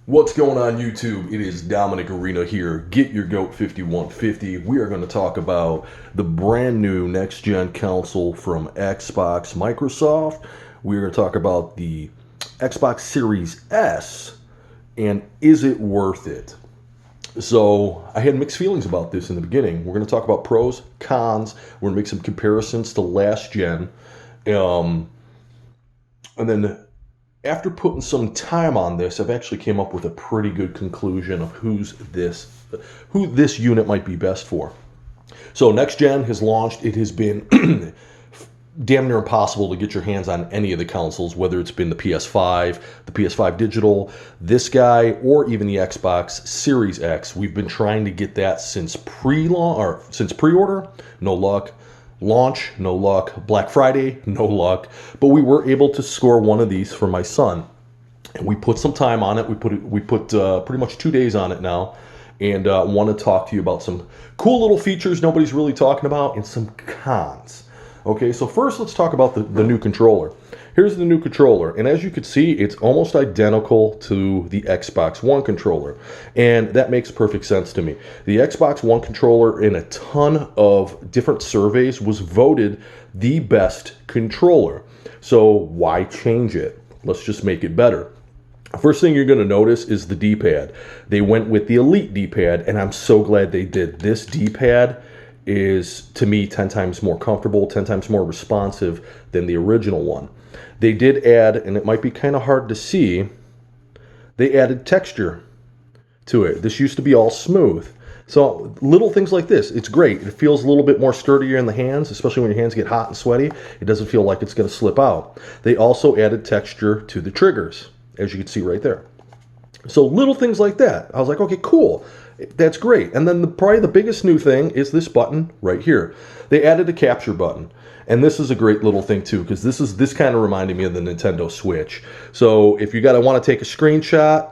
What's going on YouTube? It is Dominick Arena here. Get your GOAT 5150. We are going to talk about the brand new next gen console from Xbox Microsoft. We're going to talk about the Xbox Series S and is it worth it? So I had mixed feelings about this in the beginning. We're going to talk about pros, cons. We're going to make some comparisons to last gen. And then after putting some time on this, I've actually came up with a pretty good conclusion of who this unit might be best for. So next gen has launched. It has been damn near impossible to get your hands on any of the consoles, whether it's been the PS5, the PS5 digital, this guy, or even the Xbox Series X. We've been trying to get that since pre-order. No luck. Launch, no luck. Black Friday, no luck. But we were able to score one of these for my son, and we put some time on it. We put pretty much 2 days on it now, and want to talk to you about some cool little features nobody's really talking about and some cons. Okay, so first let's talk about the new controller. Here's the new controller, and as you can see, it's almost identical to the Xbox One controller, and that makes perfect sense to me. The Xbox One controller, in a ton of different surveys, was voted the best controller. So why change it? Let's just make it better. First thing you're going to notice is the D-pad. They went with the Elite D-pad, and I'm so glad they did. This D-pad is, to me, 10 times more comfortable, 10 times more responsive than the original one. They did add, and it might be kind of hard to see, they added texture to it. This used to be all smooth. So little things like this, it's great. It feels a little bit more sturdier in the hands, especially when your hands get hot and sweaty. It doesn't feel like it's going to slip out. They also added texture to the triggers, as you can see right there. So little things like that. I was like, okay, cool. That's great. And then probably the biggest new thing is this button right here. They added a capture button. And this is a great little thing too, because this kind of reminded me of the Nintendo Switch. So if you want to take a screenshot,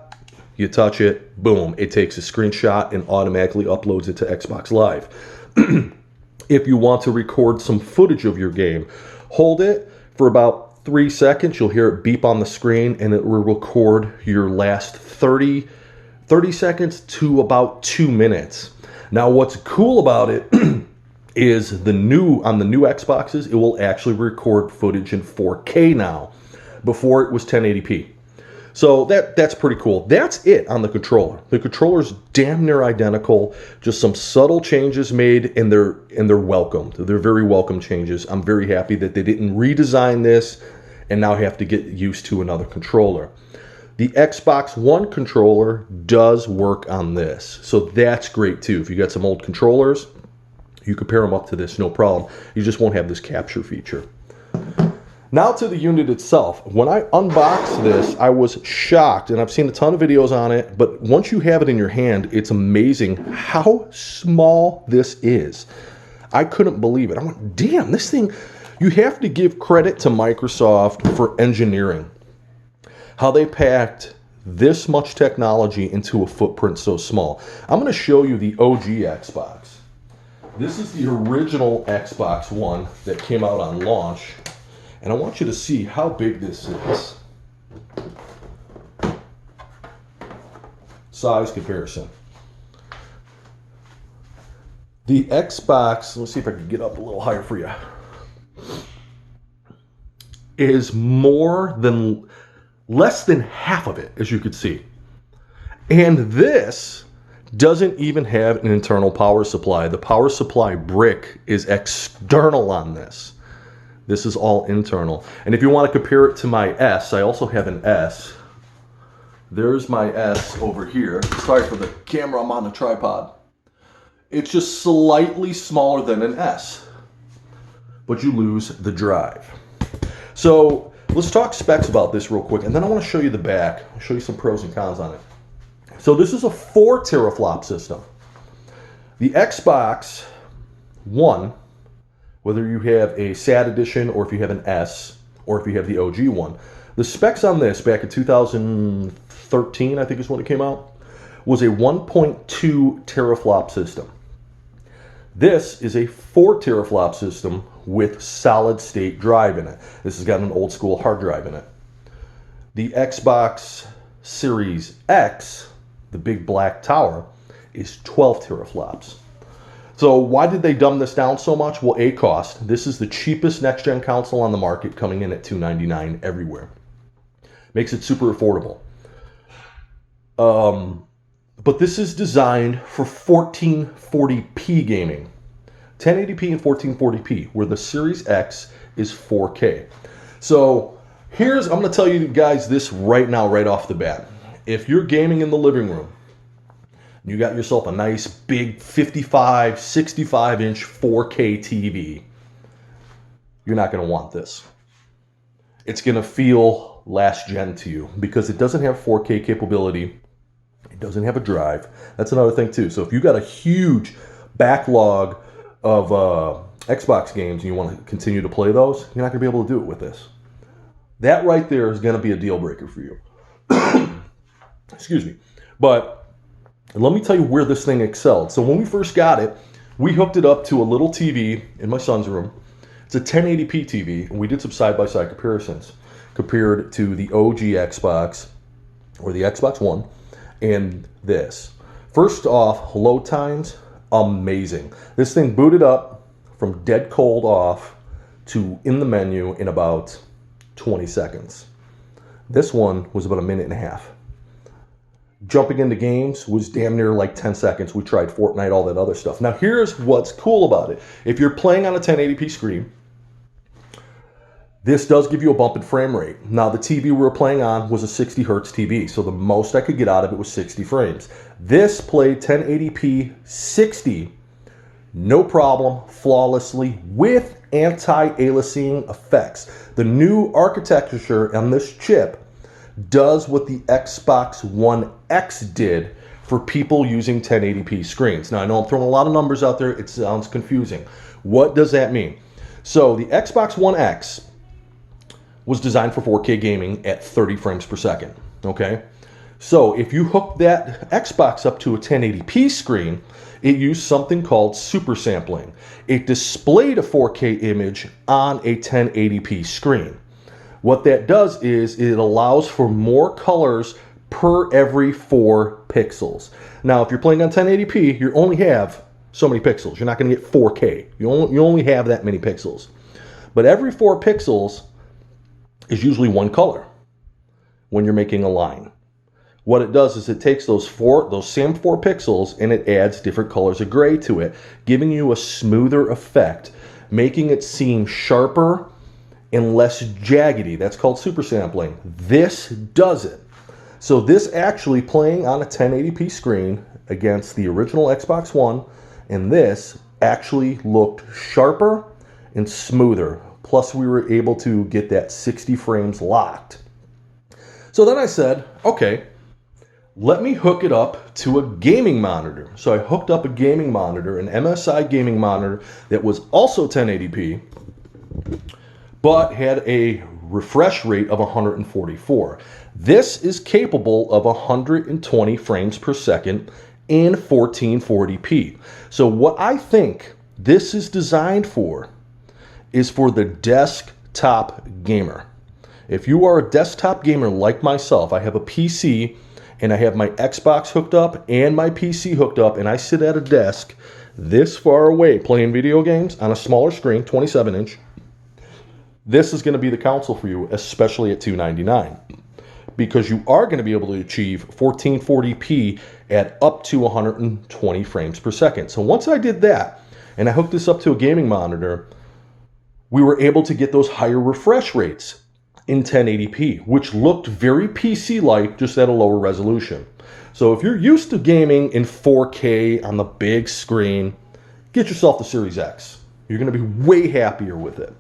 you touch it, boom, it takes a screenshot and automatically uploads it to Xbox Live. If you want to record some footage of your game, hold it for about 3 seconds. You'll hear it beep on the screen, and it will record your last 30 seconds to about 2 minutes. Now, what's cool about it is on the new Xboxes, it will actually record footage in 4K now. Before it was 1080p. So that's pretty cool. That's it on the controller. The controller's damn near identical. Just some subtle changes made, and they're welcomed. They're very welcome changes. I'm very happy that they didn't redesign this and now have to get used to another controller. The Xbox One controller does work on this, so that's great too. If you got some old controllers, you can pair them up to this, no problem. You just won't have this capture feature. Now to the unit itself. When I unboxed this, I was shocked, and I've seen a ton of videos on it, but once you have it in your hand, it's amazing how small this is. I couldn't believe it. I went, damn, this thing, you have to give credit to Microsoft for engineering. How they packed this much technology into a footprint so small. I'm going to show you the OG Xbox. This is the original Xbox One that came out on launch, and I want you to see how big this is. Size comparison. The Xbox, let's see if I can get up a little higher for you, is less than half of it, as you can see. And this doesn't even have an internal power supply. The power supply brick is external on this. This is all internal. And if you want to compare it to my S, I also have an S. There's my S over here. Sorry for the camera, I'm on the tripod. It's just slightly smaller than an S, but you lose the drive. So let's talk specs about this real quick, and then I want to show you the back. I'll show you some pros and cons on it. So this is a 4 teraflop system. The Xbox One, whether you have a SAT edition or if you have an S or if you have the OG one, the specs on this back in 2013, I think is when it came out, was a 1.2 teraflop system. This is a 4 teraflop system with solid state drive in it. This has got an old school hard drive in it. The Xbox Series X, the big black tower, is 12 teraflops. So why did they dumb this down so much? Well, A, cost. This is the cheapest next-gen console on the market, coming in at $299 everywhere. Makes it super affordable. But this is designed for 1440p gaming. 1080p and 1440p, where the Series X is 4K. So I'm going to tell you guys this right now, right off the bat. If you're gaming in the living room, you got yourself a nice big 55, 65-inch 4K TV, you're not going to want this. It's going to feel last gen to you because it doesn't have 4K capability. It doesn't have a drive. That's another thing too. So if you got a huge backlog of Xbox games and you want to continue to play those, you're not going to be able to do it with this. That right there is going to be a deal breaker for you. Excuse me. But let me tell you where this thing excelled. So when we first got it, we hooked it up to a little TV in my son's room. It's a 1080p TV, and we did some side-by-side comparisons compared to the OG Xbox or the Xbox One and this. First off, load times, amazing. This thing booted up from dead cold off to in the menu in about 20 seconds. This one was about a minute and a half. Jumping into games was damn near like 10 seconds. We tried Fortnite, all that other stuff. Now here's what's cool about it. If you're playing on a 1080p screen, this does give you a bump in frame rate. Now the TV we were playing on was a 60 hertz TV, so the most I could get out of it was 60 frames. This played 1080p 60, no problem, flawlessly, with anti-aliasing effects. The new architecture on this chip does what the Xbox One X did for people using 1080p screens. Now, I know I'm throwing a lot of numbers out there. It sounds confusing. What does that mean? So the Xbox One X was designed for 4K gaming at 30 frames per second, okay? So if you hook that Xbox up to a 1080p screen, it used something called super sampling. It displayed a 4K image on a 1080p screen. What that does is it allows for more colors per every 4 pixels. Now, if you're playing on 1080p, you only have so many pixels. You're not going to get 4K. You only have that many pixels. But every 4 pixels is usually one color when you're making a line. What it does is it takes those same 4 pixels and it adds different colors of gray to it, giving you a smoother effect, making it seem sharper and less jaggedy. That's called super sampling. This does it. So this actually playing on a 1080p screen against the original Xbox One, and this actually looked sharper and smoother. Plus we were able to get that 60 frames locked. So then I said, okay, let me hook it up to a gaming monitor. So I hooked up a gaming monitor, an MSI gaming monitor that was also 1080p, but had a refresh rate of 144. This is capable of 120 frames per second in 1440p. So what I think this is designed for is for the desktop gamer. If you are a desktop gamer like myself, I have a PC and I have my Xbox hooked up and my PC hooked up, and I sit at a desk this far away playing video games on a smaller screen, 27-inch, this is going to be the console for you, especially at $299, because you are going to be able to achieve 1440p at up to 120 frames per second. So once I did that, and I hooked this up to a gaming monitor, we were able to get those higher refresh rates in 1080p, which looked very PC-like, just at a lower resolution. So if you're used to gaming in 4K on the big screen, get yourself the Series X. You're going to be way happier with it.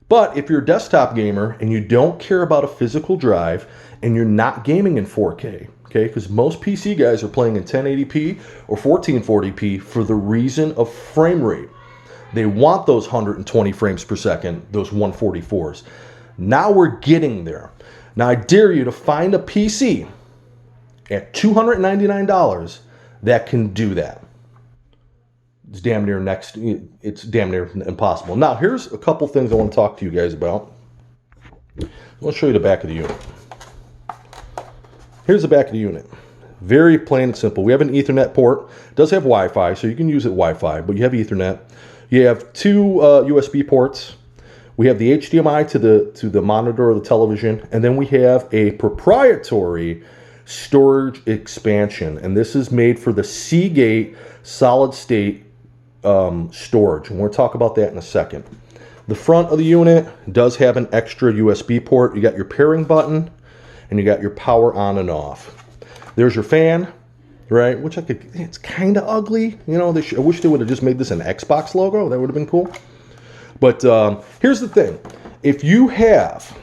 But if you're a desktop gamer and you don't care about a physical drive and you're not gaming in 4K, okay, because most PC guys are playing in 1080p or 1440p for the reason of frame rate. They want those 120 frames per second, those 144s. Now we're getting there. Now I dare you to find a PC at $299 that can do that. It's damn near impossible. Now here's a couple things I want to talk to you guys about. I want to show you the back of the unit. Here's the back of the unit. Very plain and simple. We have an Ethernet port. It does have Wi-Fi, so you can use it Wi-Fi, but you have Ethernet. You have two USB ports. We have the HDMI to the monitor or the television, and then we have a proprietary storage expansion, and this is made for the Seagate solid state storage, and we'll talk about that in a second. The front of the unit does have an extra USB port. You got your pairing button, and you got your power on and off. There's your fan, right? Which it's kind of ugly. You know, I wish they would have just made this an Xbox logo. That would have been cool. But here's the thing. If you have,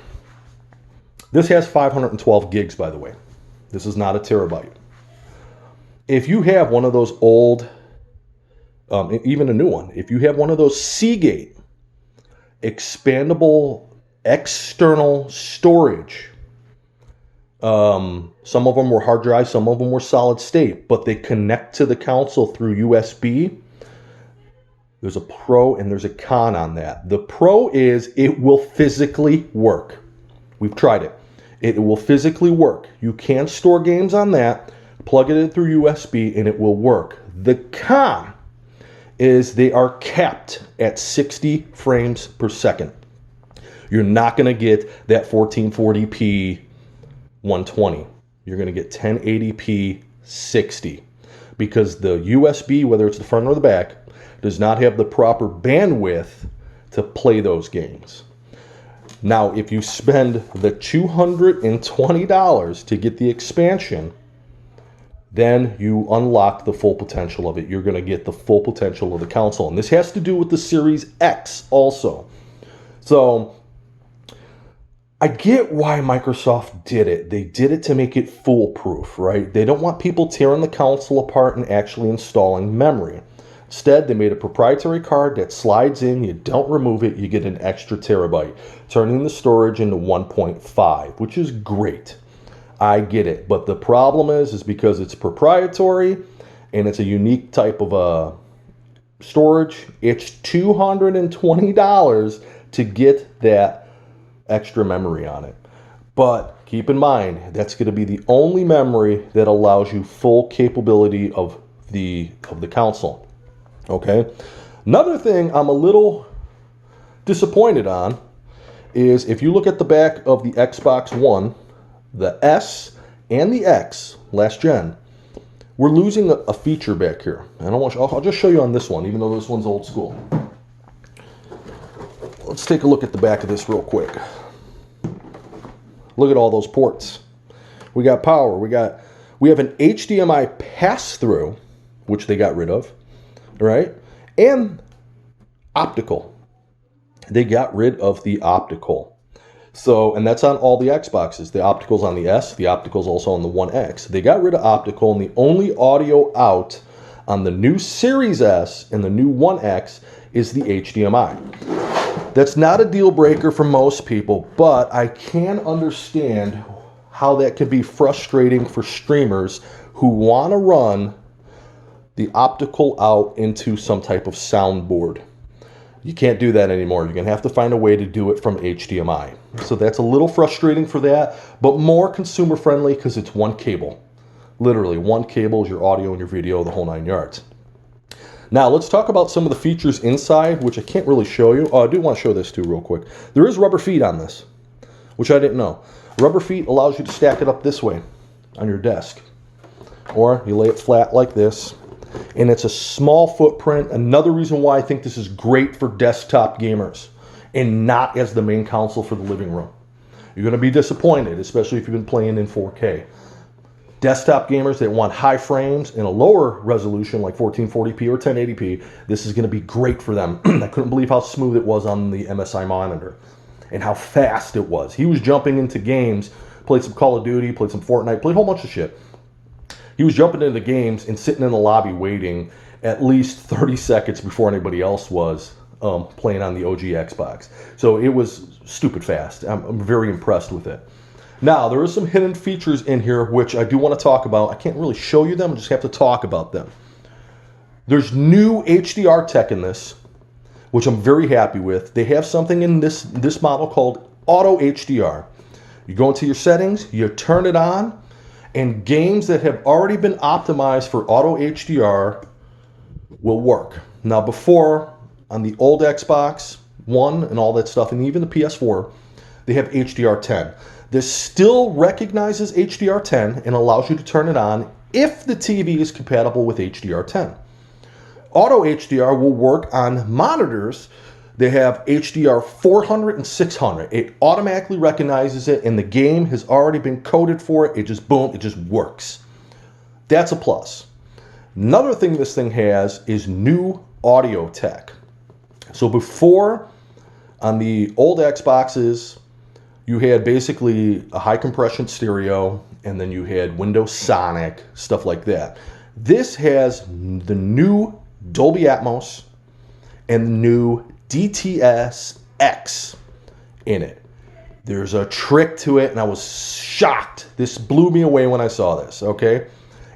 this has 512 gigs, by the way. This is not a terabyte. If you have one of those old, even a new one, if you have one of those Seagate expandable external storage, some of them were hard drives, some of them were solid state, but they connect to the console through USB. There's a pro and there's a con on that. The pro is it will physically work. We've tried it. It will physically work. You can store games on that, plug it in through USB, and it will work. The con is they are capped at 60 frames per second. You're not going to get that 1440p 120. You're going to get 1080p 60 because the USB, whether it's the front or the back, does not have the proper bandwidth to play those games. Now, if you spend the $220 to get the expansion, then you unlock the full potential of it. You're going to get the full potential of the console. And this has to do with the Series X also. So I get why Microsoft did it. They did it to make it foolproof, right? They don't want people tearing the console apart and actually installing memory. Instead, they made a proprietary card that slides in, you don't remove it, you get an extra terabyte, turning the storage into 1.5, which is great. I get it. But the problem is because it's proprietary and it's a unique type of storage, it's $220 to get that extra memory on it. But keep in mind, that's going to be the only memory that allows you full capability of the console. Okay. Another thing I'm a little disappointed on is if you look at the back of the Xbox One, the S and the X, last gen, we're losing a feature back here. And I'll just show you on this one, even though this one's old school. Let's take a look at the back of this real quick. Look at all those ports. We got power. We have an HDMI pass-through, which they got rid of. Right? And optical. They got rid of the optical. So, and that's on all the Xboxes. The optical's on the S, the optical's also on the One X. They got rid of optical, and the only audio out on the new Series S and the new One X is the HDMI. That's not a deal breaker for most people, but I can understand how that can be frustrating for streamers who want to run the optical out into some type of soundboard. You can't do that anymore. You're going to have to find a way to do it from HDMI. So that's a little frustrating for that, but more consumer friendly because it's one cable. Literally, one cable is your audio and your video, the whole 9 yards. Now, let's talk about some of the features inside, which I can't really show you. Oh, I do want to show this too real quick. There is rubber feet on this, which I didn't know. Rubber feet allows you to stack it up this way on your desk. Or you lay it flat like this. And it's a small footprint. Another reason why I think this is great for desktop gamers and not as the main console for the living room. You're going to be disappointed, especially if you've been playing in 4K. Desktop gamers that want high frames and a lower resolution like 1440p or 1080p, this is going to be great for them. I couldn't believe how smooth it was on the MSI monitor and how fast it was. He was jumping into games, played some Call of Duty, played some Fortnite, played a whole bunch of shit. He was jumping into games and sitting in the lobby waiting at least 30 seconds before anybody else was playing on the OG Xbox. So it was stupid fast. I'm very impressed with it. Now, there are some hidden features in here which I do want to talk about. I can't really show you them. I just have to talk about them. There's new HDR tech in this, which I'm very happy with. They have something in this model called Auto HDR. You go into your settings, you turn it on, And games that have already been optimized for auto HDR will work. Now, before, on the old Xbox One and all that stuff, and even the PS4, they have HDR10. This still recognizes HDR10 and allows you to turn it on if the TV is compatible with HDR10. Auto HDR will work on monitors. They have HDR 400 and 600. It automatically recognizes it, and the game has already been coded for it. It just, boom, it just works. That's a plus. Another thing this thing has is new audio tech. So before, on the old Xboxes, you had basically a high compression stereo, and then you had Windows Sonic, stuff like that. This has the new Dolby Atmos and the new DTS-X in it. There's a trick to it, and I was shocked. This blew me away when I saw this, okay?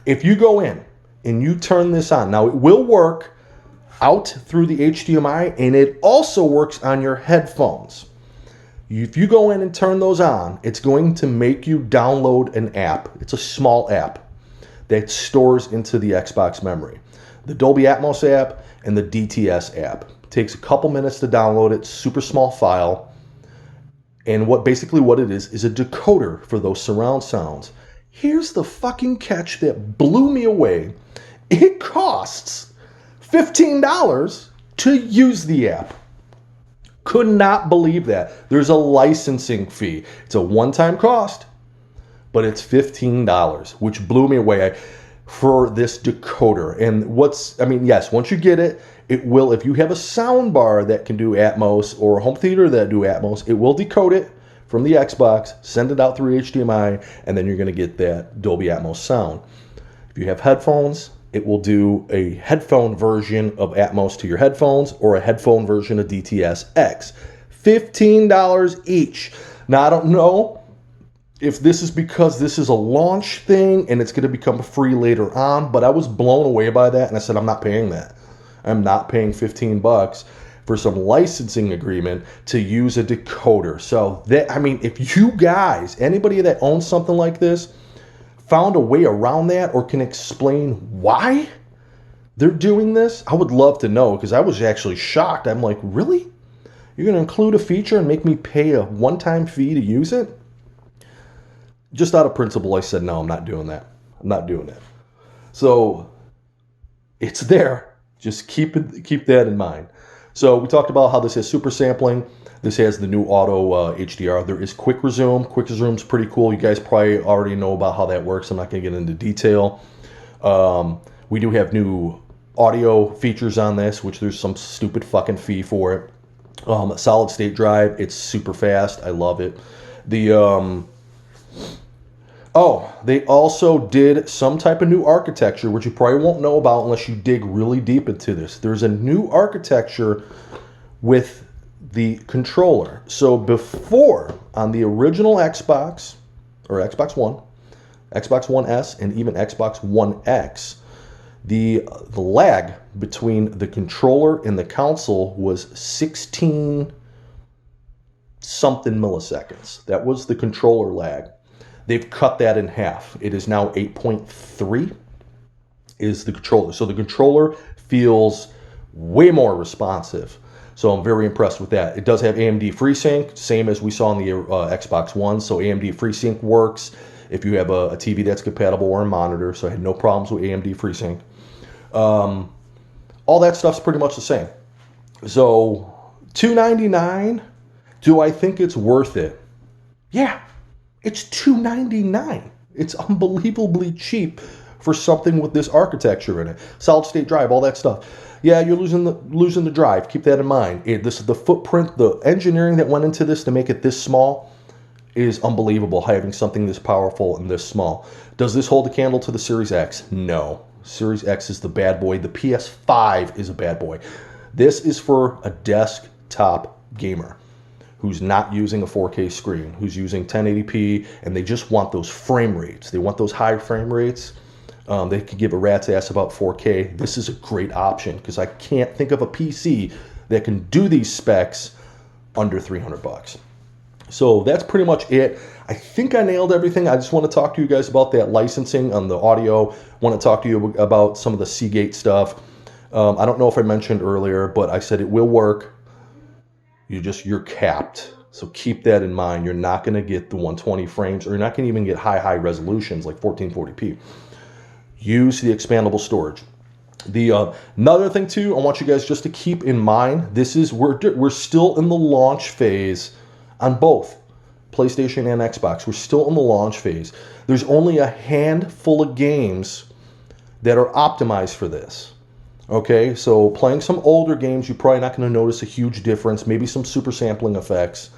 If you go in and you turn this on, now it will work out through the HDMI, and it also works on your headphones. If you go in and turn those on, it's going to make you download an app. It's a small app that stores into the Xbox memory. The Dolby Atmos app and the DTS app. Takes a couple minutes to download it, super small file. And what it is a decoder for those surround sounds. Here's the fucking catch that blew me away. It costs $15 to use the app. Could not believe that. There's a licensing fee. It's a one-time cost, but it's $15, which blew me away for this decoder. And yes, once you get it, it will, if you have a sound bar that can do Atmos or a home theater that do Atmos, it will decode it from the Xbox, send it out through HDMI, and then you're going to get that Dolby Atmos sound. If you have headphones, it will do a headphone version of Atmos to your headphones or a headphone version of DTS-X. $15 each. Now, I don't know if this is because this is a launch thing and it's going to become free later on, but I was blown away by that, and I said, I'm not paying that. I'm not paying $15 for some licensing agreement to use a decoder. So if you guys, anybody that owns something like this, found a way around that or can explain why they're doing this, I would love to know, because I was actually shocked. I'm like, really? You're going to include a feature and make me pay a one-time fee to use it? Just out of principle, I said, no, I'm not doing that. I'm not doing that. So it's there. Just keep that in mind. So we talked about how this has super sampling. This has the new auto HDR. There is quick resume. Quick resume's pretty cool. You guys probably already know about how that works. I'm not going to get into detail. We do have new audio features on this, which there's some stupid fucking fee for it. Solid state drive. It's super fast. I love it. They also did some type of new architecture, which you probably won't know about unless you dig really deep into this. There's a new architecture with the controller. So before, on the original Xbox, or Xbox One, Xbox One S, and even Xbox One X, the lag between the controller and the console was 16 something milliseconds. That was the controller lag. They've cut that in half. It is now 8.3 is the controller. So the controller feels way more responsive. So I'm very impressed with that. It does have AMD FreeSync, same as we saw on the Xbox One. So AMD FreeSync works if you have a TV that's compatible or a monitor. So I had no problems with AMD FreeSync. All that stuff's pretty much the same. So $299, do I think it's worth it? Yeah. It's $299. It's unbelievably cheap for something with this architecture in it. Solid state drive, all that stuff. Yeah, you're losing the drive. Keep that in mind. This is the footprint, the engineering that went into this to make it this small is unbelievable, having something this powerful and this small. Does this hold a candle to the Series X? No. Series X is the bad boy. The PS5 is a bad boy. This is for a desktop gamer who's not using a 4K screen, who's using 1080p, and they just want those frame rates. They want those high frame rates. They could give a rat's ass about 4K. This is a great option because I can't think of a PC that can do these specs under $300. So that's pretty much it. I think I nailed everything. I just want to talk to you guys about that licensing on the audio. Want to talk to you about some of the Seagate stuff. I don't know if I mentioned earlier, but I said it will work. You're capped. So keep that in mind. You're not going to get the 120 frames, or you're not going to even get high resolutions like 1440p. Use the expandable storage. Another thing too, I want you guys just to keep in mind, we're still in the launch phase on both PlayStation and Xbox. We're still in the launch phase. There's only a handful of games that are optimized for this. Okay, so playing some older games, you're probably not going to notice a huge difference. Maybe some super sampling effects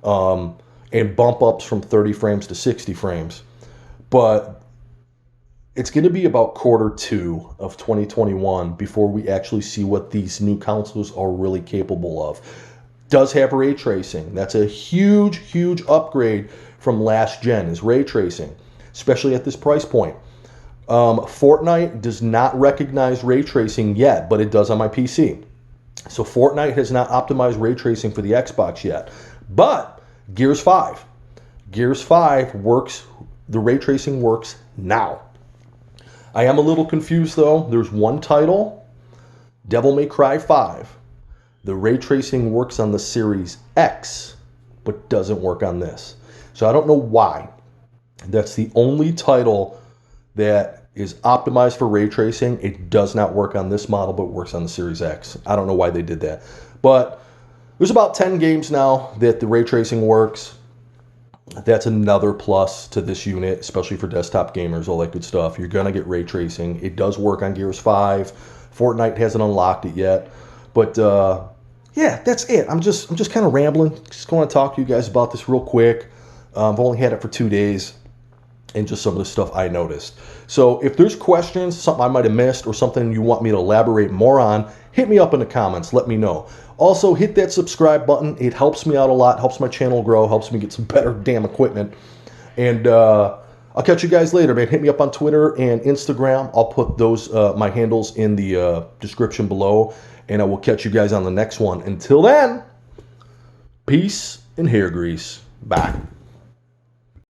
and bump ups from 30 frames to 60 frames. But it's going to be about Q2 of 2021 before we actually see what these new consoles are really capable of. Does have ray tracing. That's a huge upgrade from last gen, is ray tracing, especially at this price point. Fortnite does not recognize ray tracing yet, but it does on my PC. So Fortnite has not optimized ray tracing for the Xbox yet. But Gears 5 works, the ray tracing works now. I am a little confused though. There's one title, Devil May Cry 5. The ray tracing works on the Series X, but doesn't work on this. So I don't know why. That's the only title that is optimized for ray tracing. It does not work on this model, but works on the Series X. I don't know why they did that. But there's about 10 games now that the ray tracing works. That's another plus to this unit, especially for desktop gamers, all that good stuff. You're going to get ray tracing. It does work on Gears 5. Fortnite hasn't unlocked it yet. But yeah, that's it. I'm just kind of rambling. Just going to talk to you guys about this real quick. I've only had it for 2 days, and just some of the stuff I noticed. So if there's questions, something I might have missed, or something you want me to elaborate more on, hit me up in the comments. Let me know. Also, hit that subscribe button. It helps me out a lot, helps my channel grow, helps me get some better damn equipment. And I'll catch you guys later, man. Hit me up on Twitter and Instagram. I'll put those my handles in the description below, and I will catch you guys on the next one. Until then, peace and hair grease. Bye.